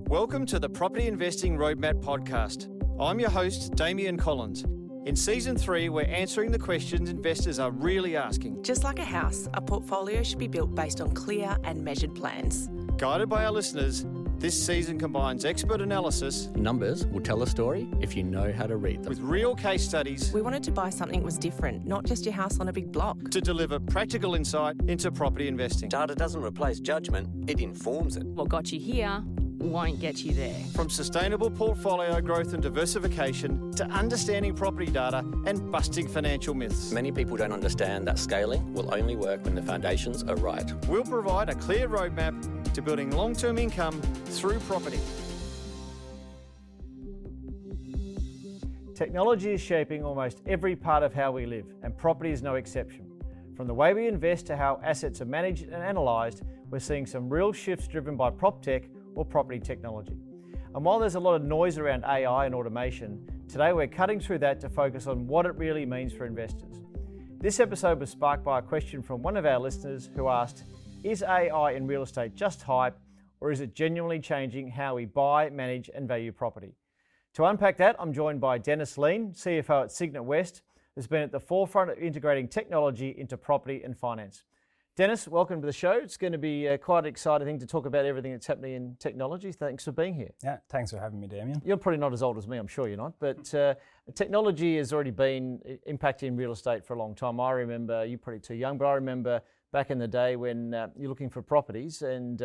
Welcome to the Property Investing Roadmap podcast. I'm your host, Damian Collins. In Season 3, we're answering the questions investors are really asking. Just like a house, a portfolio should be built based on clear and measured plans. Guided by our listeners, this season combines expert analysis. Numbers will tell a story if you know how to read them. With real case studies. We wanted to buy something that was different, not just your house on a big block. To deliver practical insight into property investing. Data doesn't replace judgment, it informs it. What got you here won't get you there. From sustainable portfolio growth and diversification to understanding property data and busting financial myths. Many people don't understand that scaling will only work when the foundations are right. We'll provide a clear roadmap to building long-term income through property. Technology is shaping almost every part of how we live, and property is no exception. From the way we invest to how assets are managed and analysed, we're seeing some real shifts driven by proptech or property technology. And while there's a lot of noise around AI and automation, today we're cutting through that to focus on what it really means for investors. This episode was sparked by a question from one of our listeners who asked, is AI in real estate just hype, or is it genuinely changing how we buy, manage and value property? To unpack that, I'm joined by Denis Leane, CFO at Cygnet West, who's been at the forefront of integrating technology into property and finance. Denis, welcome to the show. It's going to be quite an exciting thing to talk about everything that's happening in technology. Thanks for being here. Yeah, thanks for having me, Damian. You're probably not as old as me, I'm sure you're not, but technology has already been impacting real estate for a long time. I remember, you're probably too young, but I remember back in the day when you're looking for properties and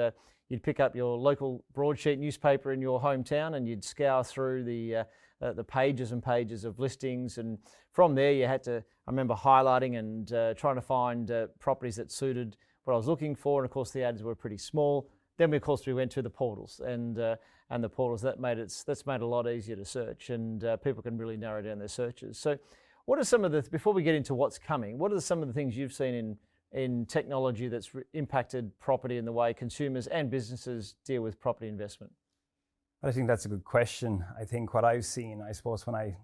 you'd pick up your local broadsheet newspaper in your hometown and you'd scour through the pages and pages of listings, and from there you had to, I remember highlighting and trying to find properties that suited what I was looking for, and of course the ads were pretty small. Then we went to the portals, and the portals that's made it a lot easier to search, and people can really narrow down their searches. So what are some of the, before we get into what's coming, what are some of the things you've seen in technology that's impacted property and the way consumers and businesses deal with property investment? I think that's a good question. I think what I've seen, I suppose, when I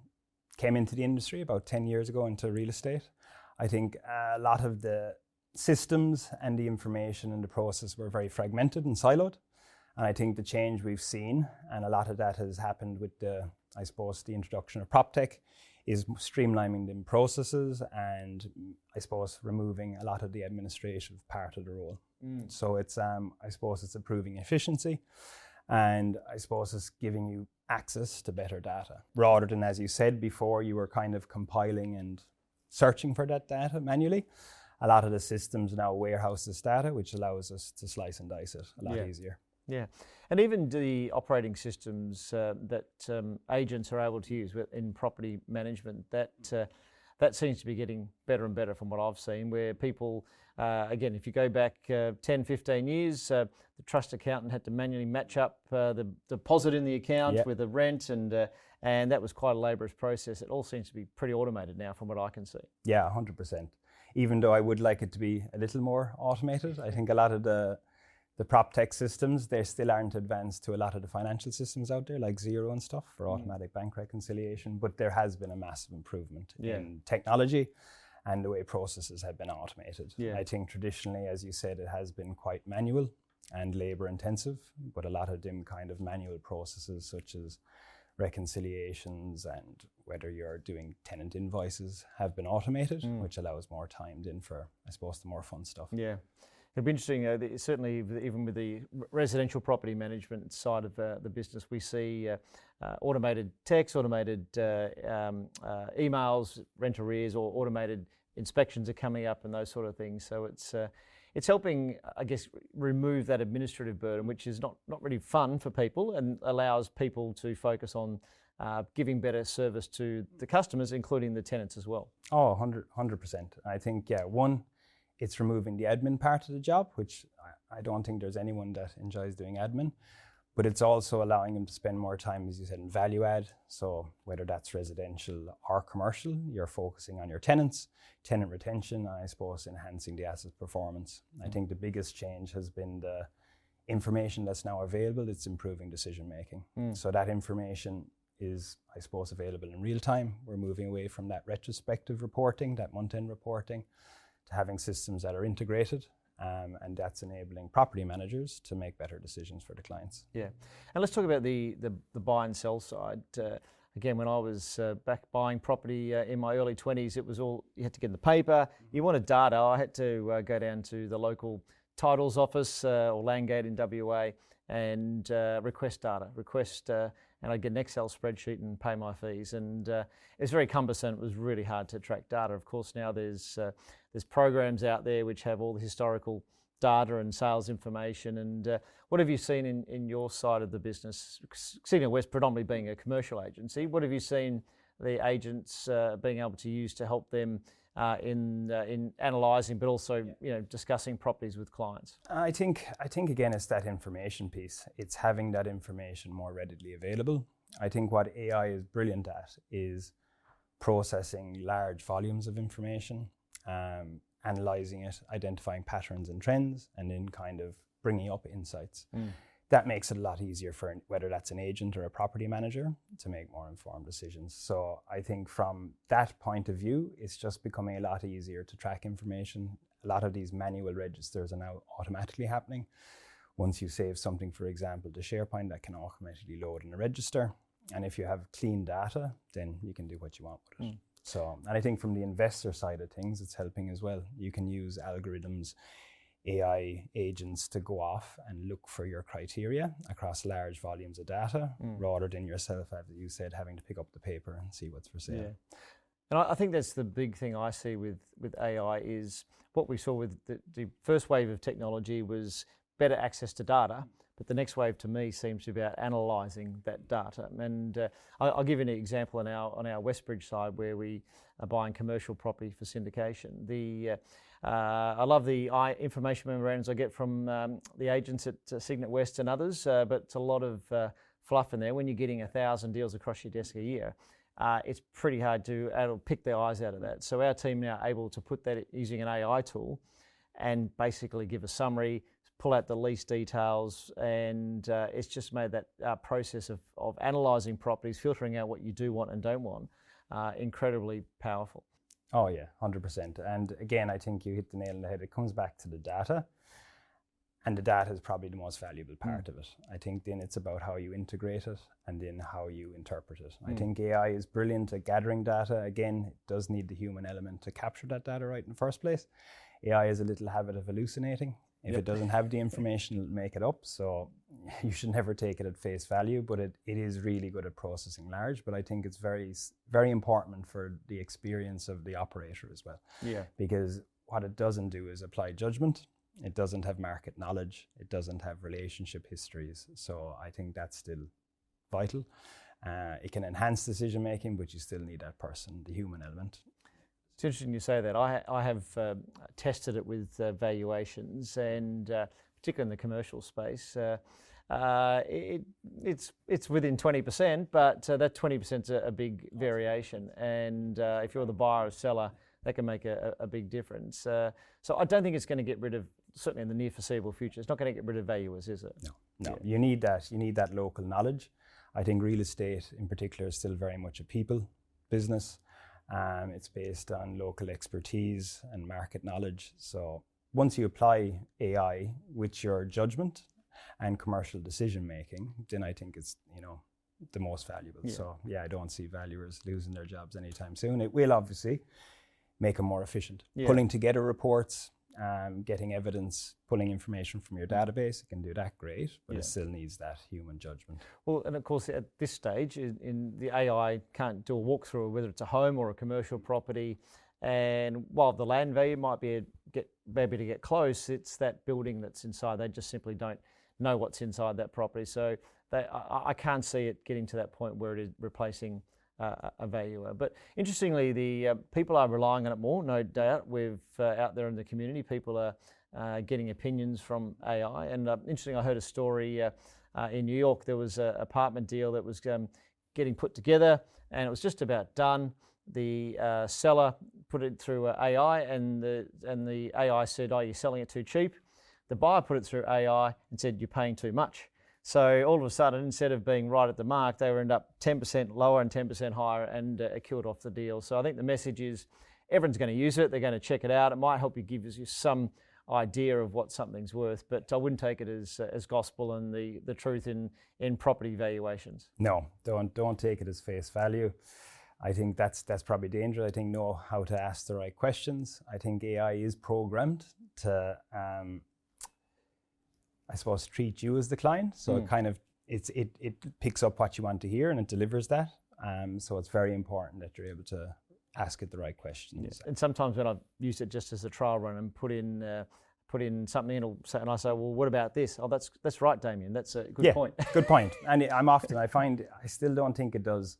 came into the industry about 10 years ago into real estate, I think a lot of the systems and the information and the process were very fragmented and siloed. And I think the change we've seen, and a lot of that has happened with the introduction of proptech, is streamlining the processes and I suppose removing a lot of the administrative part of the role. So it's it's improving efficiency. And I suppose it's giving you access to better data rather than, as you said before, you were kind of compiling and searching for that data manually. A lot of the systems now warehouse this data, which allows us to slice and dice it a lot easier. Yeah, and even the operating systems that agents are able to use in property management, that seems to be getting better and better from what I've seen, where people, again, if you go back 10, 15 years, the trust accountant had to manually match up the deposit in the account with the rent, and that was quite a laborious process. It all seems to be pretty automated now from what I can see. Yeah, 100%. Even though I would like it to be a little more automated, I think a lot of the proptech systems, they still aren't advanced to a lot of the financial systems out there, like Xero and stuff for automatic bank reconciliation. But there has been a massive improvement in technology and the way processes have been automated. I think traditionally, as you said, it has been quite manual and labor intensive, but a lot of them kind of manual processes such as reconciliations and whether you're doing tenant invoices have been automated, which allows more time in for, I suppose, the more fun stuff. Yeah. It'd be interesting, certainly even with the residential property management side of the business, we see automated texts, automated emails, rent arrears, or automated inspections are coming up and those sort of things. So it's helping, I guess, remove that administrative burden, which is not really fun for people and allows people to focus on giving better service to the customers, including the tenants as well. Oh, 100%. I think, one, it's removing the admin part of the job, which I don't think there's anyone that enjoys doing admin, but it's also allowing them to spend more time, as you said, in value add. So whether that's residential or commercial, you're focusing on your tenants, tenant retention, and I suppose enhancing the asset performance. I think the biggest change has been the information that's now available. It's improving decision making. So that information is, I suppose, available in real time. We're moving away from that retrospective reporting, that month-end reporting, to having systems that are integrated And that's enabling property managers to make better decisions for the clients. Yeah, and let's talk about the buy and sell side. Again, when I was back buying property in my early 20s, it was all, you had to get in the paper. You wanted data. I had to go down to the local titles office or Landgate in WA and request data, and I'd get an Excel spreadsheet and pay my fees. And it's very cumbersome. It was really hard to track data. Of course, now there's programs out there which have all the historical data and sales information. And what have you seen in your side of the business? Cygnet West predominantly being a commercial agency. What have you seen the agents being able to use to help them in analysing, but also discussing properties with clients? I think again it's that information piece. It's having that information more readily available. I think what AI is brilliant at is processing large volumes of information, analysing it, identifying patterns and trends, and then kind of bringing up insights. That makes it a lot easier for whether that's an agent or a property manager to make more informed decisions. So I think from that point of view, it's just becoming a lot easier to track information. A lot of these manual registers are now automatically happening. Once you save something, for example, to SharePoint, that can automatically load in a register. And if you have clean data, then you can do what you want with it. So, and I think from the investor side of things, it's helping as well. You can use algorithms, AI agents to go off and look for your criteria across large volumes of data, rather than yourself, as you said, having to pick up the paper and see what's for sale. Yeah. And I think that's the big thing I see with AI is what we saw with the first wave of technology was better access to data, but the next wave to me seems to be about analysing that data. And I'll give you an example on our Westbridge side where we are buying commercial property for syndication. I love the information memorandums I get from the agents at Cygnet West and others, but it's a lot of fluff in there. When you're getting 1,000 deals across your desk a year, it's pretty hard to pick the eyes out of that. So our team now able to put that using an AI tool and basically give a summary, pull out the lease details, and it's just made that process of analysing properties, filtering out what you do want and don't want, incredibly powerful. Oh yeah, 100%. And again, I think you hit the nail on the head. It comes back to the data, and the data is probably the most valuable part of it. I think then it's about how you integrate it and then how you interpret it. I think AI is brilliant at gathering data. Again, it does need the human element to capture that data right in the first place. AI has a little habit of hallucinating. If it doesn't have the information, it'll make it up. So you should never take it at face value, but it is really good at processing large. But I think it's very, very important for the experience of the operator as well. Yeah. Because what it doesn't do is apply judgment. It doesn't have market knowledge. It doesn't have relationship histories. So I think that's still vital. It can enhance decision making, but you still need that person, the human element. It's interesting you say that. I have tested it with valuations, and particularly in the commercial space, it's within 20%, but that 20% is a big variation. And if you're the buyer or seller, that can make a big difference. So I don't think it's going to get rid of, certainly in the near foreseeable future, it's not going to get rid of valuers, is it? No. Yeah. You need that. You need that local knowledge. I think real estate in particular is still very much a people business. It's based on local expertise and market knowledge. So once you apply AI with your judgment and commercial decision making, then I think it's the most valuable. Yeah. So I don't see valuers losing their jobs anytime soon. It will obviously make them more efficient. Yeah. Pulling together reports, getting evidence, pulling information from your database, it can do that great, but it still needs that human judgment. Well, and of course at this stage, in the AI can't do a walkthrough, whether it's a home or a commercial property, and while the land value might be maybe to get close, it's that building that's inside. They just simply don't know what's inside that property. So I can't see it getting to that point where it is replacing a valuer. But interestingly, the people are relying on it more, no doubt. We've out there in the community, people are getting opinions from AI. And interesting, I heard a story in New York. There was an apartment deal that was getting put together, and it was just about done. The seller put it through AI, and the AI said, "Oh, you're selling it too cheap." The buyer put it through AI and said, "You're paying too much." So all of a sudden, instead of being right at the mark, they were end up 10% lower and 10% higher, and it killed off the deal. So I think the message is everyone's going to use it. They're going to check it out. It might help you give you some idea of what something's worth, but I wouldn't take it as gospel and the truth in property valuations. No, don't take it as face value. I think that's probably dangerous. I think know how to ask the right questions. I think AI is programmed to, I suppose, treat you as the client. So it picks up what you want to hear and it delivers that. So it's very important that you're able to ask it the right questions. Yeah. And sometimes when I've used it just as a trial run and put in something in, and I say, well, what about this? Oh, that's right, Damian. That's a good point. Good point. And I find I still don't think it does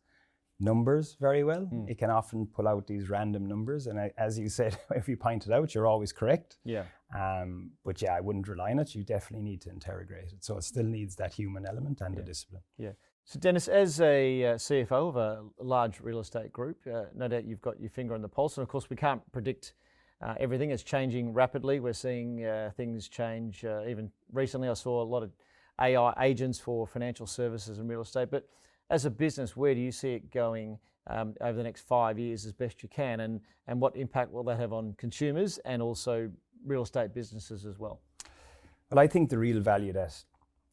numbers very well. It can often pull out these random numbers, and as you said, if you point it out, you're always correct. Yeah. But I wouldn't rely on it. You definitely need to interrogate it. So it still needs that human element and the discipline. Yeah. So Denis, as a CFO of a large real estate group, no doubt you've got your finger on the pulse, and of course we can't predict everything. It's changing rapidly. We're seeing things change. Even recently, I saw a lot of AI agents for financial services and real estate. But as a business, where do you see it going over the next 5 years as best you can, and what impact will that have on consumers and also real estate businesses as well? Well, I think the real value that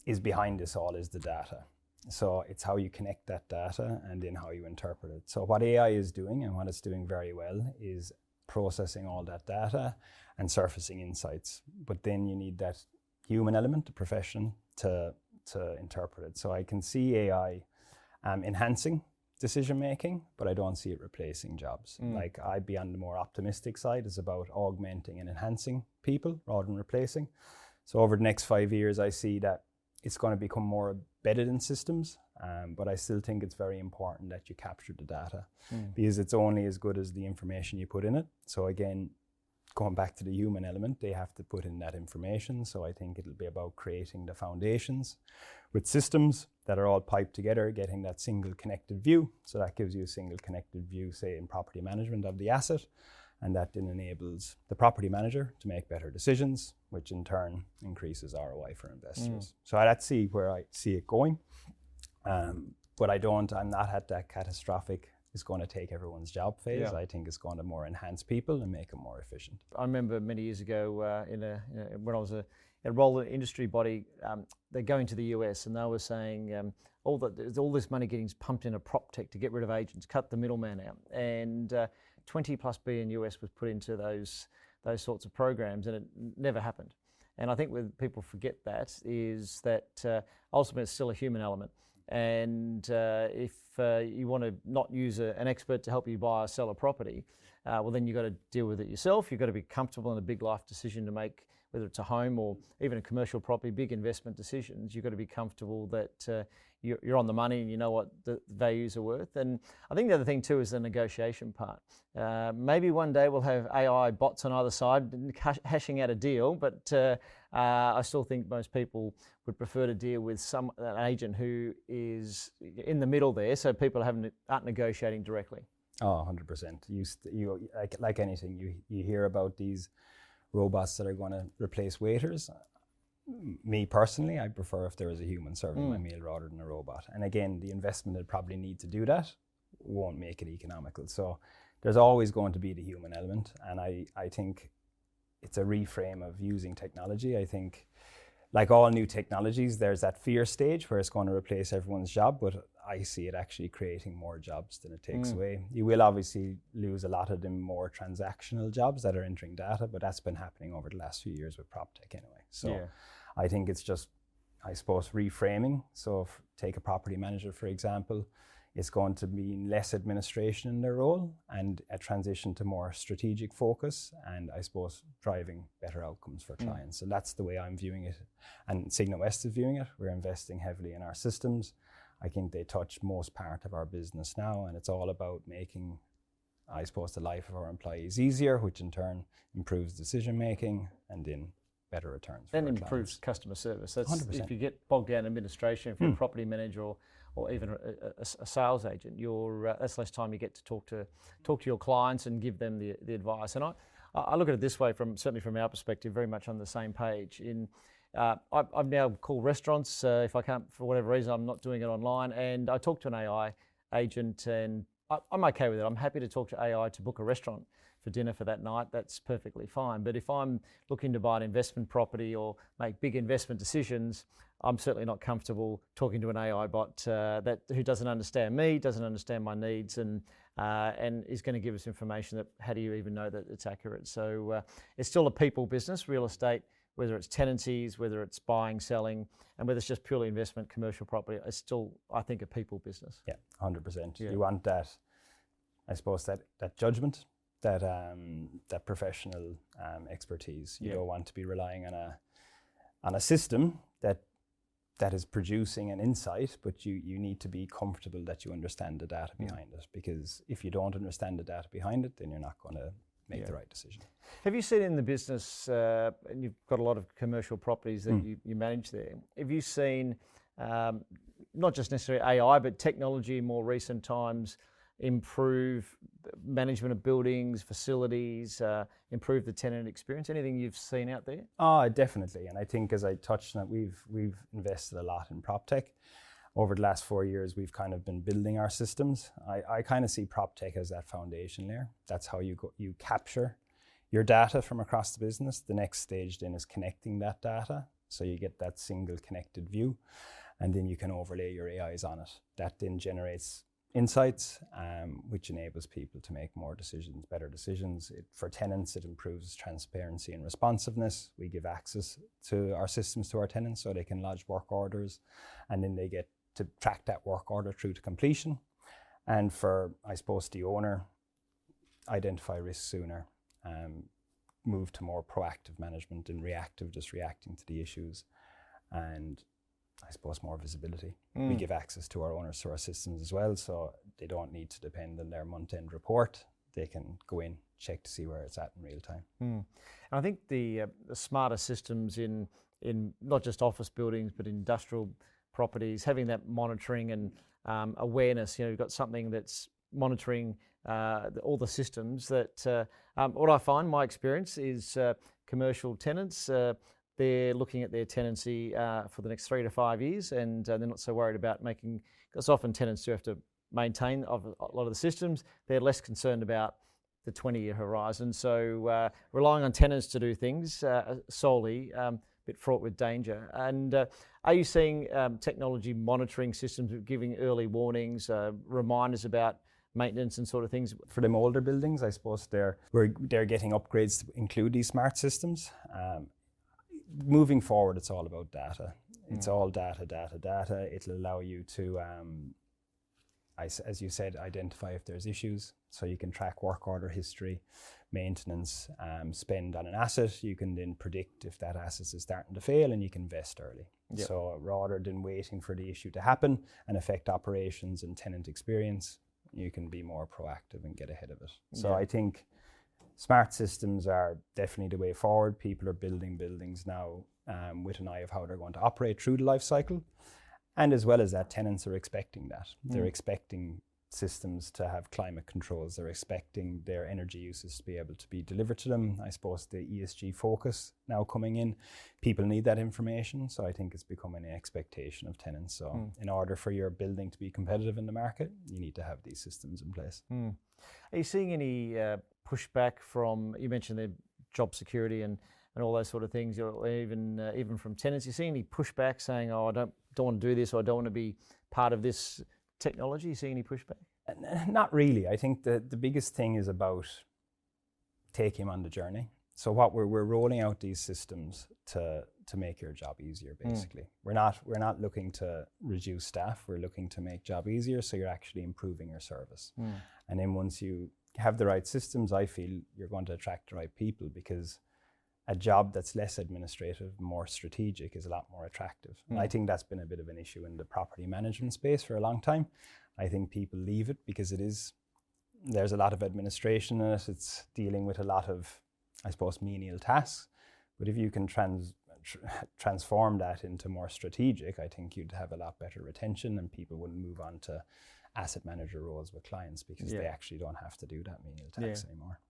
is behind this all is the data. So it's how you connect that data and then how you interpret it. So what AI is doing, and what it's doing very well, is processing all that data and surfacing insights. But then you need that human element, the profession, to interpret it. So I can see AI enhancing decision making, but I don't see it replacing jobs. Like, I'd be on the more optimistic side. It's about augmenting and enhancing people rather than replacing. So over the next 5 years, I see that it's going to become more embedded in systems, but I still think it's very important that you capture the data because it's only as good as the information you put in it. So again, going back to the human element, they have to put in that information. So I think it'll be about creating the foundations with systems that are all piped together, getting that single connected view. So that gives you a single connected view, say in property management of the asset. And that then enables the property manager to make better decisions, which in turn increases ROI for investors. So that's where I see it going. But I'm not at that catastrophic, it's going to take everyone's job phase. Yeah. I think it's going to more enhance people and make them more efficient. I remember many years ago when I was enrolled in an industry body, they're going to the US and they were saying all this money getting pumped into proptech to get rid of agents, cut the middleman out. And 20 plus billion US was put into those sorts of programs, and it never happened. And I think when people forget that is that ultimately it's still a human element. And if you want to not use an expert to help you buy or sell a property, well then you've got to deal with it yourself. You've got to be comfortable in a big life decision to make, whether it's a home or even a commercial property, big investment decisions. You've got to be comfortable that you're on the money and you know what the values are worth. And I think the other thing too is the negotiation part. Maybe one day we'll have AI bots on either side hashing out a deal, but I still think most people would prefer to deal with an agent who is in the middle there, so people aren't negotiating directly. Oh, 100%. You like anything, you hear about these robots that are going to replace waiters. Me personally, I prefer if there is a human serving my meal rather than a robot. And again, the investment they'd probably need to do that won't make it economical. So there's always going to be the human element. And I think it's a reframe of using technology. I think like all new technologies, there's that fear stage where it's going to replace everyone's job, but I see it actually creating more jobs than it takes away. You will obviously lose a lot of the more transactional jobs that are entering data, but that's been happening over the last few years with proptech anyway. So I think it's just, I suppose, reframing. So take a property manager, for example, it's going to mean less administration in their role and a transition to more strategic focus and I suppose driving better outcomes for clients. So that's the way I'm viewing it. And Cygnet West is viewing it. We're investing heavily in our systems. I think they touch most part of our business now, and it's all about making, I suppose, the life of our employees easier, which in turn improves decision making and then better returns. And improves customer service. That's 100%. If you get bogged down in administration, if you're a property manager or even a sales agent, that's less time you get to talk to your clients and give them the advice. And I look at it this way, certainly from our perspective, very much on the same page. I've now called restaurants if I can't, for whatever reason, I'm not doing it online, and I talk to an AI agent, and I'm okay with it. I'm happy to talk to AI to book a restaurant for dinner for that night, that's perfectly fine. But if I'm looking to buy an investment property or make big investment decisions, I'm certainly not comfortable talking to an AI bot who doesn't understand me, doesn't understand my needs, and is going to give us information that how do you even know that it's accurate? So it's still a people business, real estate, whether it's tenancies, whether it's buying, selling, and whether it's just purely investment, commercial property, it's still, I think, a people business. Yeah, 100%. Yeah. You want that, I suppose, that judgment, that professional expertise. You don't want to be relying on a system that is producing an insight, but you need to be comfortable that you understand the data behind it, because if you don't understand the data behind it, then you're not going to make the right decision. Have you seen in the business, and you've got a lot of commercial properties that you manage there, have you seen not just necessarily AI, but technology in more recent times improve management of buildings, facilities, improve the tenant experience? Anything you've seen out there? Oh, definitely. And I think, as I touched on it, we've invested a lot in proptech. Over the last 4 years, we've kind of been building our systems. I kind of see proptech as that foundation layer. That's how you capture your data from across the business. The next stage then is connecting that data, so you get that single connected view, and then you can overlay your AIs on it. That then generates insights, which enables people to make more decisions, better decisions. For tenants, it improves transparency and responsiveness. We give access to our systems to our tenants so they can lodge work orders, and then they get to track that work order through to completion. And for, I suppose, the owner, identify risk sooner, move to more proactive management and reactive, just reacting to the issues, and I suppose more visibility. We give access to our owners to our systems as well, so they don't need to depend on their month-end report. They can go in, check to see where it's at in real time. And I think the smarter systems in not just office buildings, but industrial properties, having that monitoring and awareness, you've got something that's monitoring all the systems that, what I find, my experience is commercial tenants, they're looking at their tenancy for the next 3 to 5 years, and they're not so worried about making, because often tenants do have to maintain a lot of the systems. They're less concerned about the 20-year horizon. So relying on tenants to do things solely, a bit fraught with danger. And are you seeing technology monitoring systems giving early warnings, reminders about maintenance and sort of things? For them older buildings, I suppose they're getting upgrades to include these smart systems. Moving forward, it's all about data. It's all data. It'll allow you to, as you said, identify if there's issues. So you can track work order history, maintenance, spend on an asset. You can then predict if that asset is starting to fail, and you can invest early. Yep. So rather than waiting for the issue to happen and affect operations and tenant experience, you can be more proactive and get ahead of it. So I think smart systems are definitely the way forward. People are building buildings now with an eye of how they're going to operate through the life cycle. And as well as that, tenants are expecting that. They're expecting systems to have climate controls. They're expecting their energy uses to be able to be delivered to them. I suppose the ESG focus now coming in, people need that information. So I think it's becoming an expectation of tenants. So in order for your building to be competitive in the market, you need to have these systems in place. Are you seeing any pushback from, you mentioned the job security and all those sort of things, or even from tenants? You see any pushback saying, oh, I don't want to do this, or I don't want to be part of this technology? You see any pushback? Not really. I think the biggest thing is about taking them on the journey. So what we're rolling out these systems to make your job easier, basically. We're not looking to reduce staff. We're looking to make job easier, so you're actually improving your service. And then once you have the right systems, I feel you're going to attract the right people, because a job that's less administrative, more strategic, is a lot more attractive. And I think that's been a bit of an issue in the property management space for a long time. I think people leave it because there's a lot of administration in it. It's dealing with a lot of, I suppose, menial tasks. But if you can transform that into more strategic, I think you'd have a lot better retention, and people wouldn't move on to asset manager roles with clients, because they actually don't have to do that menial tasks anymore.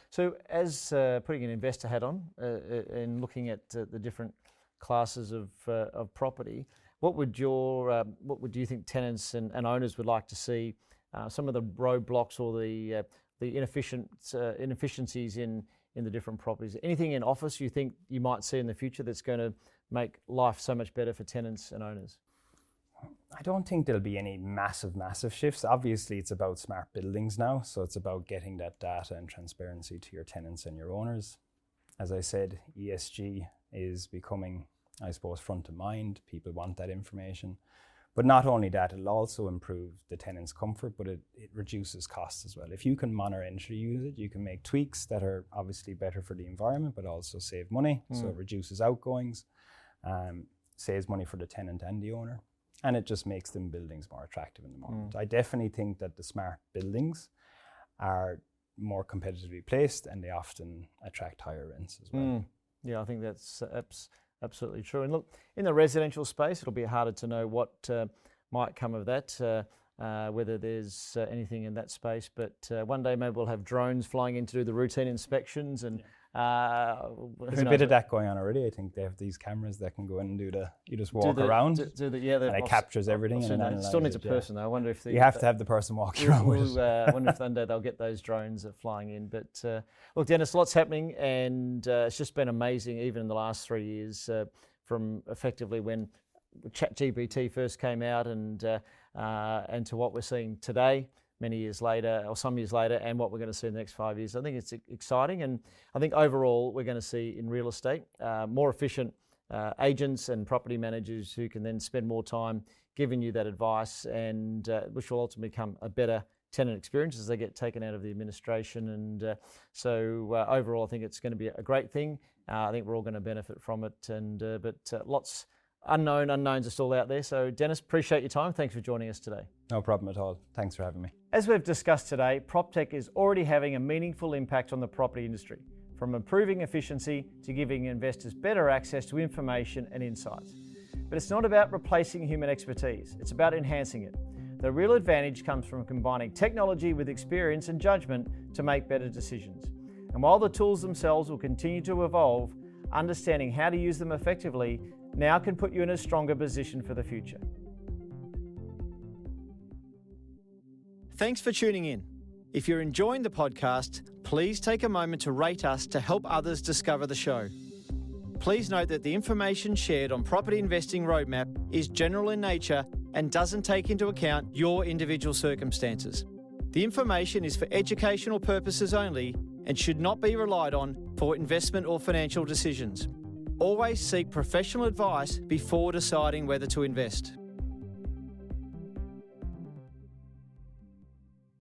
So as putting an investor hat on and looking at the different classes of property, what do you think tenants and owners would like to see? Some of the roadblocks or the inefficiencies in the different properties. Anything in office you think you might see in the future that's going to make life so much better for tenants and owners? I don't think there'll be any massive shifts. Obviously, it's about smart buildings now, so it's about getting that data and transparency to your tenants and your owners. As I said, ESG is becoming, I suppose, front of mind. People want that information. But not only that, it'll also improve the tenant's comfort, but it reduces costs as well. If you can monitor energy usage, you can make tweaks that are obviously better for the environment, but also save money. So it reduces outgoings, saves money for the tenant and the owner, and it just makes them buildings more attractive in the moment. I definitely think that the smart buildings are more competitively placed, and they often attract higher rents as well. Yeah, I think that's absolutely true. And look, in the residential space, it'll be harder to know what might come of that, whether there's anything in that space. But one day maybe we'll have drones flying in to do the routine inspections. And there's a bit of that going on already. I think they have these cameras that can go in and you just walk around, and it captures everything. And it still needs a person though. I wonder if you have to have the person walking around with it. I wonder if one day they'll get those drones flying in. But look, Denis, lots happening, and it's just been amazing even in the last 3 years, from effectively when ChatGPT first came out and to what we're seeing today, many years later, or some years later, and what we're going to see in the next 5 years. I think it's exciting, and I think overall we're going to see in real estate more efficient agents and property managers who can then spend more time giving you that advice, and which will ultimately become a better tenant experience as they get taken out of the administration. And so overall, I think it's going to be a great thing. I think we're all going to benefit from it, and but lots unknowns are still out there. So Denis, appreciate your time. Thanks for joining us today. No problem at all. Thanks for having me. As we've discussed today, proptech is already having a meaningful impact on the property industry, from improving efficiency to giving investors better access to information and insights. But it's not about replacing human expertise, it's about enhancing it. The real advantage comes from combining technology with experience and judgment to make better decisions. And while the tools themselves will continue to evolve, understanding how to use them effectively now can put you in a stronger position for the future. Thanks for tuning in. If you're enjoying the podcast, please take a moment to rate us to help others discover the show. Please note that the information shared on Property Investing Roadmap is general in nature and doesn't take into account your individual circumstances. The information is for educational purposes only and should not be relied on for investment or financial decisions. Always seek professional advice before deciding whether to invest.